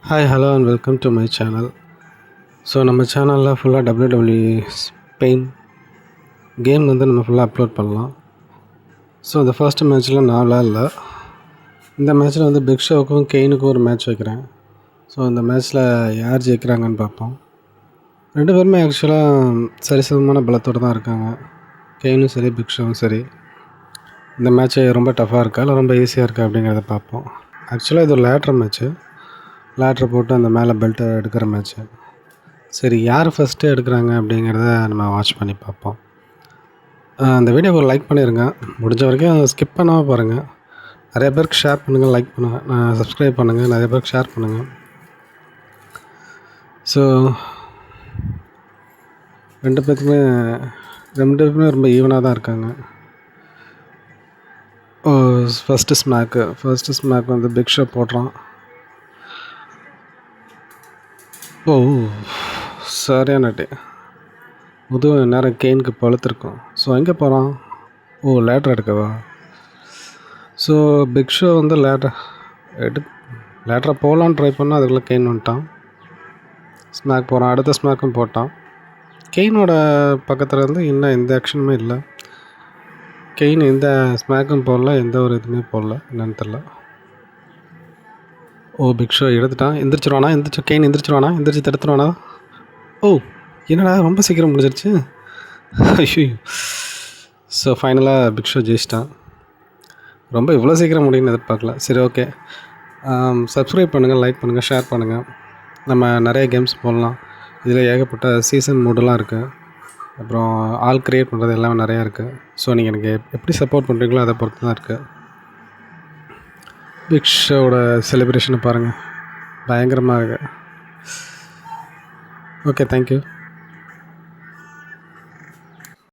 Hi hello and welcome to my channel. So நம்ம சேனலில் ஃபுல்லாக ஸ்பெயின் கேம் நம்ம ஃபுல்லாக அப்லோட் பண்ணலாம். ஸோ இந்த ஃபர்ஸ்ட் மேட்ச்சில் நான் விளாட்ல. இந்த மேட்ச்சில் பிக் ஷோவுக்கும் கெயினுக்கும் ஒரு மேட்ச் வைக்கிறேன். ஸோ இந்த மேட்ச்சில் யார் ஜெயிக்கிறாங்கன்னு பார்ப்போம். ரெண்டு பேருமே ஆக்சுவலாக சரிசமமான பலத்தோடு தான் இருக்காங்க. கெயினும் சரி பிக் ஷோவும் சரி. இந்த மேட்ச்சு ரொம்ப டஃப்பாக இருக்கா இல்லை ரொம்ப ஈஸியாக இருக்கா அப்படிங்கிறத பார்ப்போம். ஆக்சுவலாக இது ஒரு லேட்ரு மேட்ச்சு. லேட்ரு போட்டு அந்த மேலே பெல்ட்டை எடுக்கிற மேட்ச்சு. சரி, யார் ஃபஸ்ட்டு எடுக்கிறாங்க அப்படிங்கிறத நம்ம வாட்ச் பண்ணி பார்ப்போம். அந்த வீடியோவை ஒரு லைக் பண்ணிடுங்க. முடிஞ்ச வரைக்கும் ஸ்கிப் பண்ணாமல் பாருங்கள். நிறைய பேருக்கு ஷேர் பண்ணுங்கள், லைக் பண்ணுங்கள், சப்ஸ்கிரைப் பண்ணுங்கள், நிறைய பேருக்கு ஷேர் பண்ணுங்கள். ஸோ ரெண்டு பேருக்குமே ரொம்ப ஈவனாக தான் இருக்காங்க. ஃபஸ்ட்டு ஸ்மாக் பிக் ஷோ போடுறான். சரியான டே முதுகு நேரம் கெயினுக்கு பழுத்திருக்கும். ஸோ எங்கே போகிறான்? லேட்ரு எடுக்கவா? ஸோ பிக் ஷோ லேட்டராக போகலான்னு ட்ரை பண்ணால் அதுக்குள்ளே கெயின் வந்துட்டான். ஸ்மாக் போகிறான். அடுத்த ஸ்மாக்கும் போட்டான். கெயினோட பக்கத்தில் இன்னும் எந்த ஆக்ஷனுமே இல்லை. கெயின் எந்த ஸ்மாக்கும் போடல, எந்த ஒரு இதுவுமே போடல. என்னன்னு தெரில. பிக் ஷோ எடுத்துட்டான். கெயின் எந்திரிச்சு தடுத்துருவானா? என்னடா ரொம்ப சீக்கிரம் முடிஞ்சிருச்சு. ஐயோ! ஸோ ஃபைனலாக பிக் ஷோ ஜெயிச்சிட்டான். ரொம்ப இவ்வளோ சீக்கிரம் முடியும்னு எதிர்பார்க்கல. சரி, ஓகே. சப்ஸ்கிரைப் பண்ணுங்கள், லைக் பண்ணுங்கள், ஷேர் பண்ணுங்கள். நம்ம நிறைய கேம்ஸ் போடலாம். இதில் ஏகப்பட்ட சீசன் மூடெலாம் இருக்குது. அப்புறம் ஆள் க்ரியேட் பண்ணுறது எல்லாமே நிறையா இருக்குது. ஸோ நீங்கள் எனக்கு எப்படி சப்போர்ட் பண்ணுறீங்களோ அதை பொறுத்து தான் இருக்குது. பிக் ஷோவோட செலிப்ரேஷனை பாருங்கள், பயங்கரமாக இருக்குது. Okay, thank you.